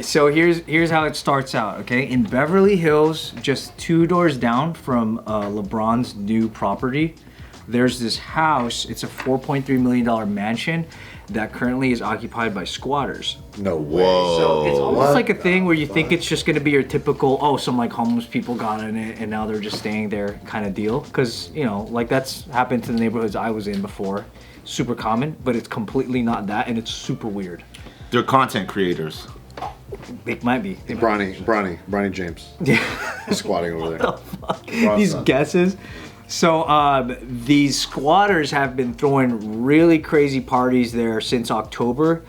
So here's how it starts out, okay? In Beverly Hills, just 2 doors down from LeBron's new property, there's this house. It's a $4.3 million mansion that currently is occupied by squatters. No way. So it's almost like a thing where you think it's just gonna be your typical, some like homeless people got in it and now they're just staying there kind of deal. Cause like that's happened to the neighborhoods I was in before. Super common, but it's completely not that, and it's super weird. They're content creators. It might be. Bronny James. Yeah. He's squatting over there. These guesses. So these squatters have been throwing really crazy parties there since October.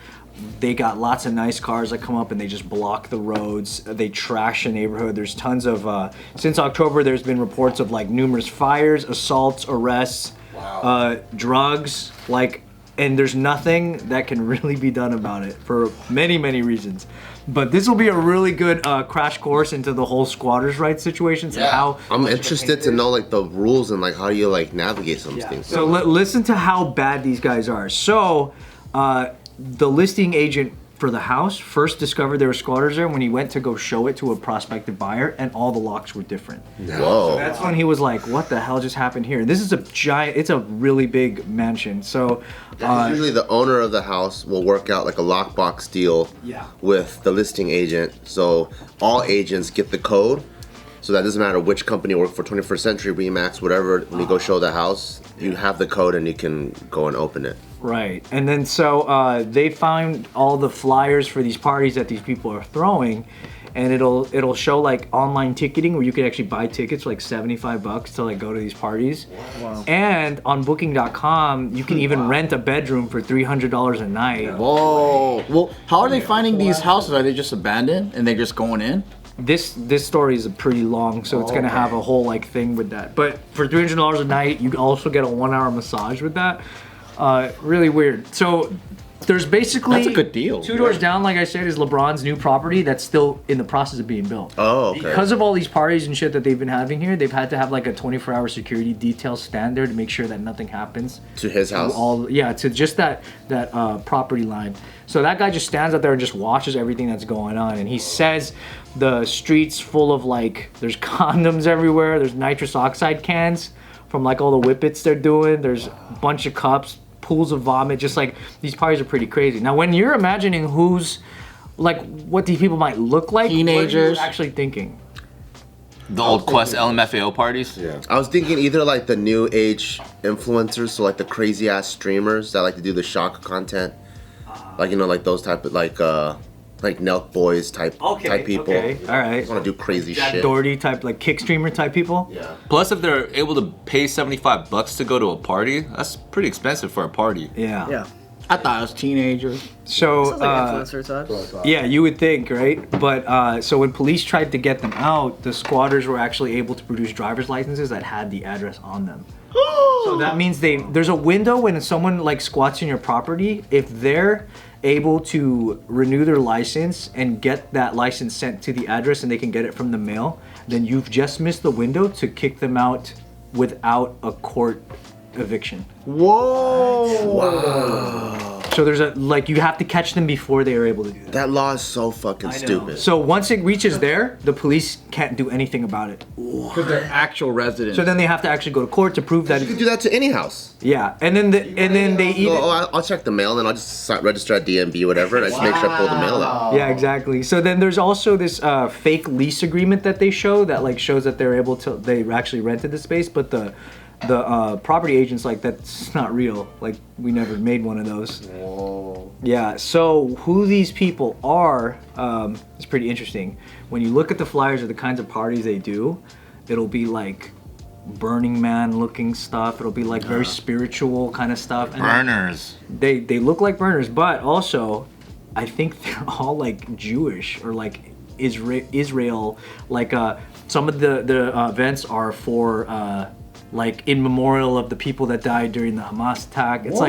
They got lots of nice cars that come up and they just block the roads. They trash the neighborhood. There's tons of, since October, there's been reports of like numerous fires, assaults, arrests, drugs, and there's nothing that can really be done about it for many, many reasons. But this will be a really good crash course into the whole squatters' rights situation. So how I'm interested to know like the rules and like how you like navigate some things. So listen to how bad these guys are. So the listing agent for the house first discovered there were squatters there when he went to go show it to a prospective buyer, and all the locks were different. Whoa. So that's when he was like, what the hell just happened here? This is it's a really big mansion. So usually the owner of the house will work out like a lockbox deal with the listing agent. So all agents get the code. So that doesn't matter which company you work for, 21st Century, Remax, whatever, when you go show the house, you have the code and you can go and open it. Right. And then so they found all the flyers for these parties that these people are throwing, and it'll show like online ticketing where you can actually buy tickets for like $75 to like go to these parties. Wow. And on booking.com you can even rent a bedroom for $300 a night. Whoa. Well, how are they finding these houses? Are they just abandoned and they're just going in? This story is pretty long, so it's gonna have a whole like thing with that. But for $300 a night, you also get a 1-hour massage with that. Really weird. So there's basically that's a good deal. 2 doors down, like I said, is LeBron's new property that's still in the process of being built. Oh, okay. Because of all these parties and shit that they've been having here, they've had to have like a 24-hour security detail stand there to make sure that nothing happens to his house. To just that property line. So that guy just stands out there and just watches everything that's going on, and he says the streets full of like there's condoms everywhere, there's nitrous oxide cans from like all the whippets they're doing, there's a bunch of cups, pools of vomit, just like these parties are pretty crazy. Now when you're imagining what these people might look like, teenagers, what are you actually thinking? The old Quest LMFAO parties? Yeah. I was thinking either like the new age influencers, so like the crazy ass streamers that like to do the shock content. Like like those type of like Nelk Boys type people. Okay, all right. Want to do crazy Jack shit. Doherty type, like kick streamer type people. Yeah. Plus, if they're able to pay $75 to go to a party, that's pretty expensive for a party. Yeah. I thought it was teenagers. So Sounds like influencer type. yeah, you would think, right? But so when police tried to get them out, the squatters were actually able to produce driver's licenses that had the address on them. So that means there's a window when someone like squats in your property, if they're able to renew their license and get that license sent to the address and they can get it from the mail, then you've just missed the window to kick them out without a court eviction. Whoa. Wow. So there's you have to catch them before they are able to do that. That law is so fucking stupid. So once it reaches there, the police can't do anything about it. Because they're actual residents. So then they have to actually go to court to prove that. You can do that to any house. Yeah, and then they even. I'll check the mail and I'll just register at DMV, whatever, and I just make sure I pull the mail out. Yeah, exactly. So then there's also this fake lease agreement that they show that shows that they actually rented the space, but the property agent's like, that's not real. Like, we never made one of those. Whoa. Yeah, so who these people are is pretty interesting. When you look at the flyers of the kinds of parties they do, it'll be like Burning Man looking stuff. It'll be like very spiritual kind of stuff. And Burners. They look like burners, but also I think they're all like Jewish or like Israel. Like some of the events are for like in memorial of the people that died during the Hamas attack. It's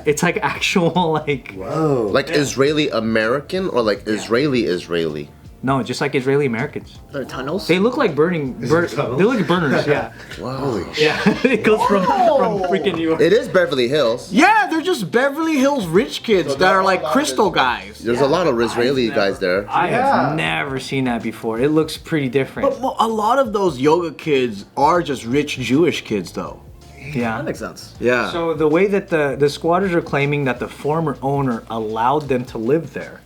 it's like actual like. Whoa. Like Israeli American or like Israeli? No, just like Israeli Americans. They're tunnels. They look like they look like burners, yeah. Holy Yeah, it goes from freaking New York. It is Beverly Hills. Yeah, they're just Beverly Hills rich kids that are like crystal guys. There's a lot of Israeli guys there. I have never seen that before. It looks pretty different. But a lot of those yoga kids are just rich Jewish kids, though. Yeah. That makes sense. Yeah. So the way that the squatters are claiming that the former owner allowed them to live there,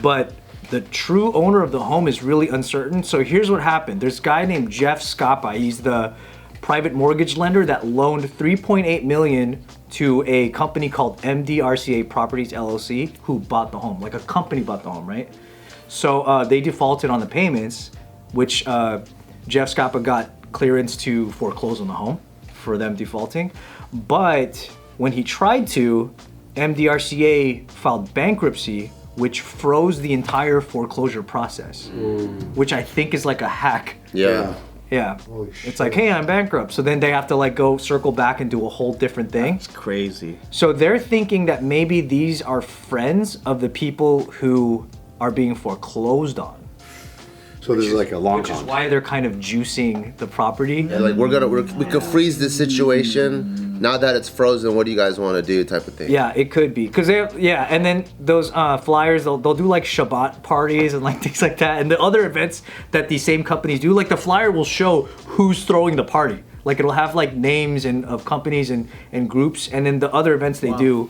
but the true owner of the home is really uncertain. So here's what happened. There's a guy named Jitsukawa. He's the private mortgage lender that loaned $3.8 million to a company called MDRCA Properties LLC, who bought the home. Like a company bought the home, right? So they defaulted on the payments, which Jitsukawa got clearance to foreclose on the home for them defaulting. But when he tried to, MDRCA filed bankruptcy, which froze the entire foreclosure process, which I think is like a hack. Yeah. Yeah. Holy shit. It's like, hey, I'm bankrupt. So then they have to like go circle back and do a whole different thing. It's crazy. So they're thinking that maybe these are friends of the people who are being foreclosed on. So this is like a long Which is con. why they're kind of juicing the property. Yeah, like we could freeze this situation. Now that it's frozen, what do you guys want to do? Type of thing. Yeah, it could be. Cause and then those flyers, they'll do like Shabbat parties and like things like that. And the other events that these same companies do, like the flyer will show who's throwing the party. Like it'll have like names of companies and groups. And then the other events they do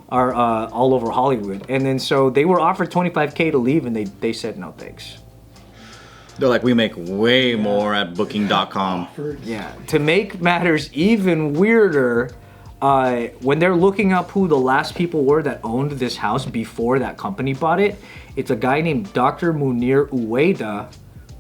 are all over Hollywood. And then so they were offered $25K to leave and they said no thanks. They're like, we make way more at booking.com. Yeah. To make matters even weirder, when they're looking up who the last people were that owned this house before that company bought it, it's a guy named Dr. Munir Uweda,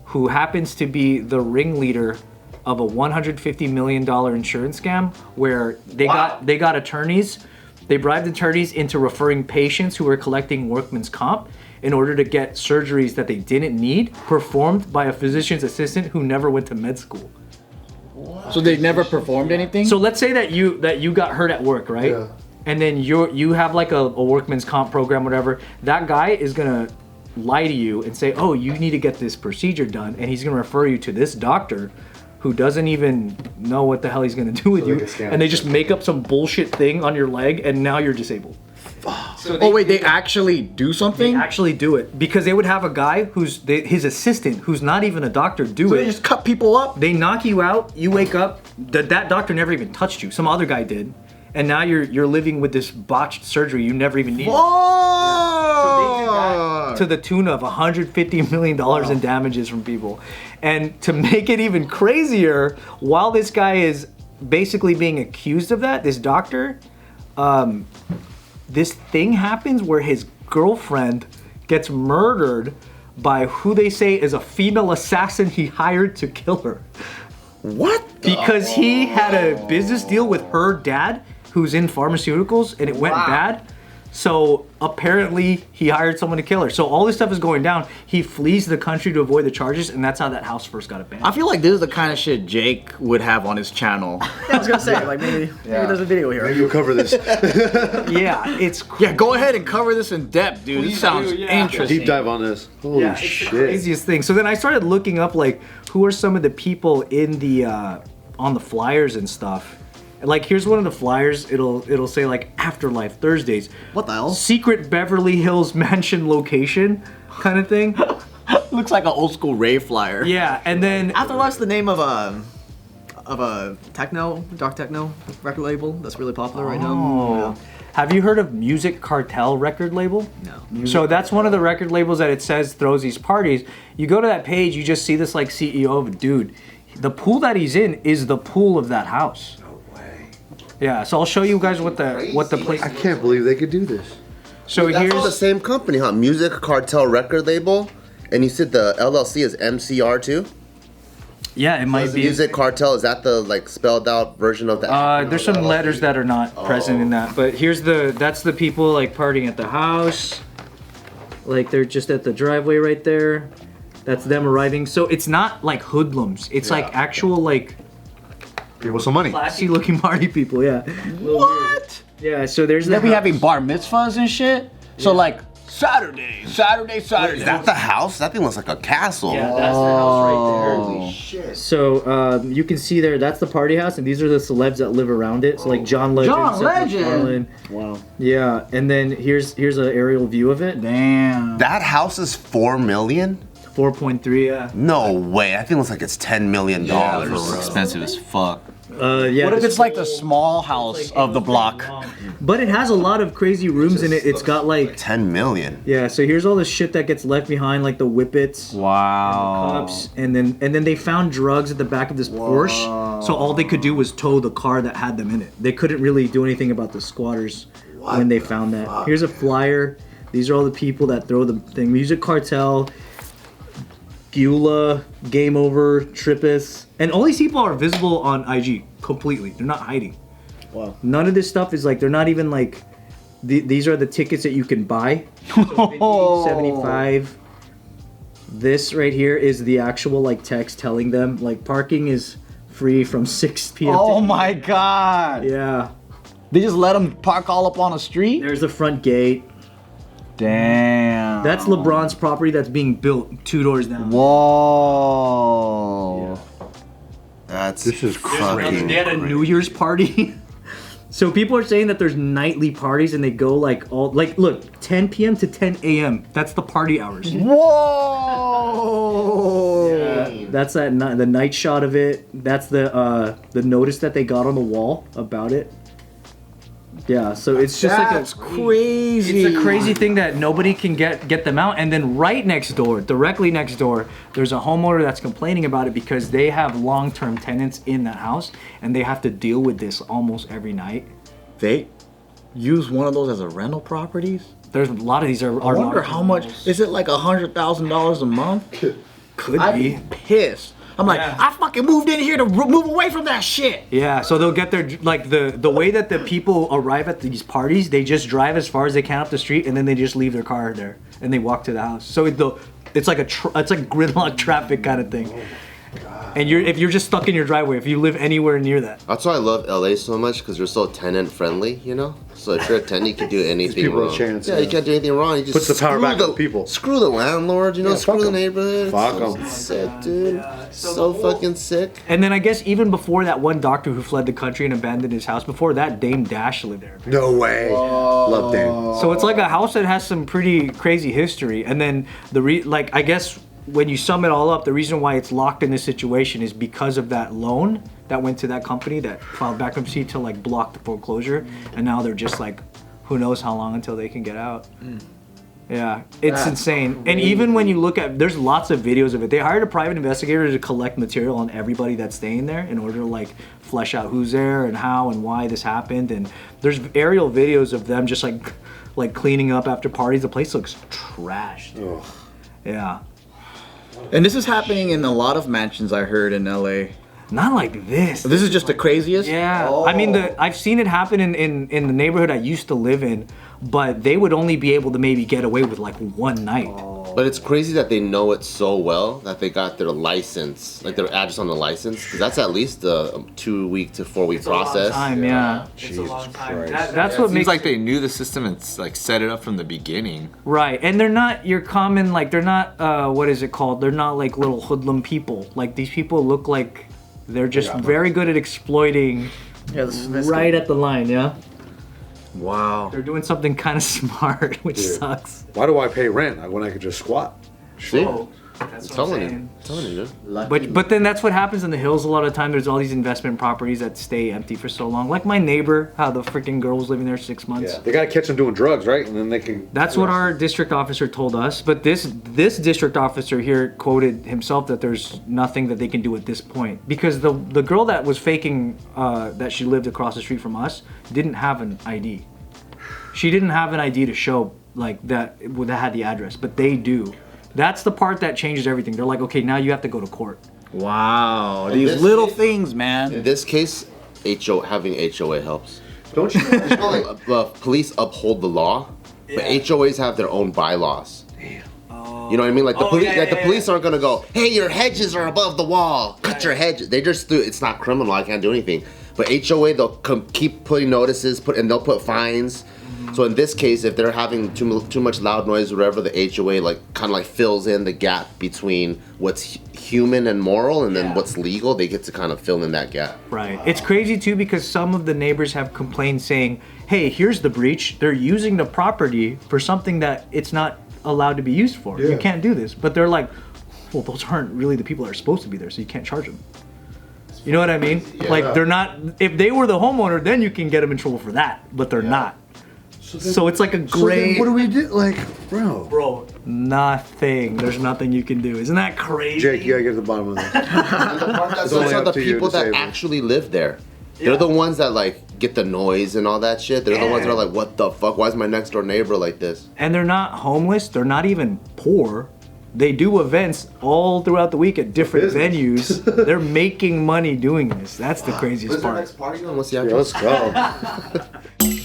who happens to be the ringleader of a $150 million insurance scam where they got attorneys. They bribed attorneys into referring patients who were collecting workman's comp in order to get surgeries that they didn't need performed by a physician's assistant who never went to med school. So they never performed anything? So let's say that you got hurt at work, right? Yeah. And then you have like a workman's comp program, whatever. That guy is gonna lie to you and say, oh, you need to get this procedure done, and he's gonna refer you to this doctor who doesn't even know what the hell he's gonna do with you, like a scam. and they just make up some bullshit thing on your leg, and now you're disabled. So they actually do something? They actually do it because they would have a guy who's his assistant, who's not even a doctor, do So it. they just cut people up? They knock you out. You wake up. That doctor never even touched you. Some other guy did, and now you're living with this botched surgery you never even needed. Oh! To the tune of $150 million in damages from people. And to make it even crazier, while this guy is basically being accused of that, this doctor, this thing happens where his girlfriend gets murdered by who they say is a female assassin he hired to kill her. What? Because he had a business deal with her dad, who's in pharmaceuticals, and it went bad. So apparently he hired someone to kill her. So all this stuff is going down. He flees the country to avoid the charges, and that's how that house first got abandoned. I feel like this is the kind of shit Jake would have on his channel. I was gonna say, like maybe there's a video here. Maybe you'll cover this. Yeah, it's Yeah, go ahead and cover this in depth, dude. This sounds interesting. Deep dive on this. Holy it's shit. the craziest thing. So then I started looking up like who are some of the people in the on the flyers and stuff. Like here's one of the flyers. It'll say like Afterlife Thursdays. What the hell? Secret Beverly Hills mansion location, kind of thing. Looks like an old school rave flyer. Yeah, and then Afterlife's the name of a dark techno record label that's really popular right now. Oh. Have you heard of Music Cartel record label? No. So that's one of the record labels that it says throws these parties. You go to that page, you just see this like CEO of a dude. The pool that he's in is the pool of that house. No way. Yeah, so I'll show you guys what the place. I can't believe they could do this. So That's all the here's same company, huh? Music Cartel record label. And you said the LLC is MCR too? it might The be. Music Cartel, is that the like spelled out version of the There's some letters that are not present in that, but that's the people like partying at the house. Like they're just at the driveway right there. That's them arriving. So it's not like hoodlums. It's like actual like People with some money. classy looking party people. Yeah. What? Yeah. So there's They the be house. having bar mitzvahs and shit. So like Saturday. Is that the house? That thing looks like a castle. Yeah, that's the house right there. Holy shit. So you can see there, that's the party house, and these are the celebs that live around it. So like John Legend. John Seth Legend! MacFarlane. Wow. Yeah, and then here's an aerial view of it. Damn. That house is $4 million? 4.3. Yeah. No way. That thing looks like it's $10 million. It's expensive as fuck. Yeah. What if it's like the small house of the block? But it has a lot of crazy rooms in it. It's got like. 10 million. Yeah. So here's all the shit that gets left behind, like the whippets. Wow. Cups, and then they found drugs at the back of this Porsche. So all they could do was tow the car that had them in it. They couldn't really do anything about the squatters when they found that. Here's a flyer. These are all the people that throw the thing. Music Cartel, Gula, Game Over, Trippus, and all these people are visible on IG completely. They're not hiding. Wow. None of this stuff is like, they're not even like. These are the tickets that you can buy. So 75. This right here is the actual like text telling them like parking is free from 6 p.m. Oh to my god. Yeah. They just let them park all up on the street? There's the front gate. Damn. That's LeBron's property that's being built 2 doors down. Whoa. That's This is fucking They had a New Year's party. So people are saying that there's nightly parties and they go like all like look 10 p.m. to 10 a.m. That's the party hours. Whoa. That's the night shot of it. That's the notice that they got on the wall about it. Yeah, so it's just That's like crazy. it's a crazy thing that nobody can get them out. And then right next door, directly next door, there's a homeowner that's complaining about it because they have long-term tenants in that house and they have to deal with this almost every night. They use one of those as a rental properties? There's a lot of these are I wonder long-term how much. rentals. Is it like $100,000 a month? Could I'd be. be pissed. I'm like, Yeah. I fucking moved in here to move away from that shit. Yeah, so they'll get their like the way that the people arrive at these parties, they just drive as far as they can up the street and then they just leave their car there and they walk to the house. So it's like it's like gridlock traffic kind of thing. And if you're just stuck in your driveway, if you live anywhere near that. That's why I love LA so much because you're so tenant friendly, you know. So if you're a tenant, you can do anything people a wrong. chance, yeah, yeah. you can't do anything wrong. You just Puts the power screw back on people. Screw the landlord, you know. Yeah, screw fuck the 'em. neighborhood. Fuck So 'em. sick, dude. So fucking sick. And then I guess even before that one doctor who fled the country and abandoned his house, before that Dame Dash lived there. No way. Love Dan. So it's like a house that has some pretty crazy history. And then I guess when you sum it all up, the reason why it's locked in this situation is because of that loan that went to that company that filed bankruptcy to like block the foreclosure, and now they're just like, who knows how long until they can get out. Yeah, it's insane. And even when you look at, there's lots of videos of it. They hired a private investigator to collect material on everybody that's staying there in order to like flesh out who's there and how and why this happened. And there's aerial videos of them just like cleaning up after parties. The place looks trashed. Ugh. Yeah. And this is happening in a lot of mansions I heard in LA. Not like this. This is just the craziest? Yeah. I mean, I've seen it happen in the neighborhood I used to live in, but they would only be able to maybe get away with like one night. But it's crazy that they know it so well that they got their license, like their address on the license, because that's at least a 2 week to 4 week process. Time, yeah. Jesus Christ. That's what Seems makes like they knew the system and like set it up from the beginning. right. And they're not your common like they're not what is it called? They're not like little hoodlum people. Like these people look like they're just very good at exploiting Yeah, this is right at the line. Yeah. Wow. They're doing something kind of smart, which sucks. Why do I pay rent when I could just squat? See? That's I'm telling you. I'm telling you, dude. But then that's what happens in the hills a lot of time. There's all these investment properties that stay empty for so long. Like my neighbor, how the freaking girl was living there 6 months. Yeah. They gotta catch them doing drugs, right? And then they can. That's what our district officer told us. But this district officer here quoted himself that there's nothing that they can do at this point because the girl that was faking that she lived across the street from us didn't have an ID. She didn't have an ID to show like that had the address, but they do. That's the part that changes everything. They're like, okay, now you have to go to court. Wow. In These this little case- things, man. In this case, having HOA helps. Don't you? You know, like police uphold the law, but HOAs have their own bylaws. You know what I mean? Like the police aren't gonna go, hey, your hedges are above the wall. Cut your hedges. They just do. It's not criminal. I can't do anything. But HOA, they'll keep putting notices, and they'll put fines. So in this case, if they're having too much loud noise, or whatever, the HOA like kind of like fills in the gap between what's human and moral, and then what's legal. They get to kind of fill in that gap. Right. It's crazy too because some of the neighbors have complained saying, "Hey, here's the breach. They're using the property for something that it's not allowed to be used for. You can't do this." But they're like, "Well, those aren't really the people that are supposed to be there, so you can't charge them." You know what I mean? Like they're not. If they were the homeowner, then you can get them in trouble for that. But they're not. So it's like a gray. What do we do? Like, bro, nothing. There's nothing you can do. Isn't that crazy? Jake, you gotta get to the bottom of this. And the part that's only also up the to you people to that save them. actually live there. They're the ones that like get the noise and all that shit. They're the ones that are like, what the fuck? Why is my next door neighbor like this? And they're not homeless. They're not even poor. They do events all throughout the week at different venues. They're making money doing this. That's the craziest What's our part. next party on? What's the Yeah, address? let's go.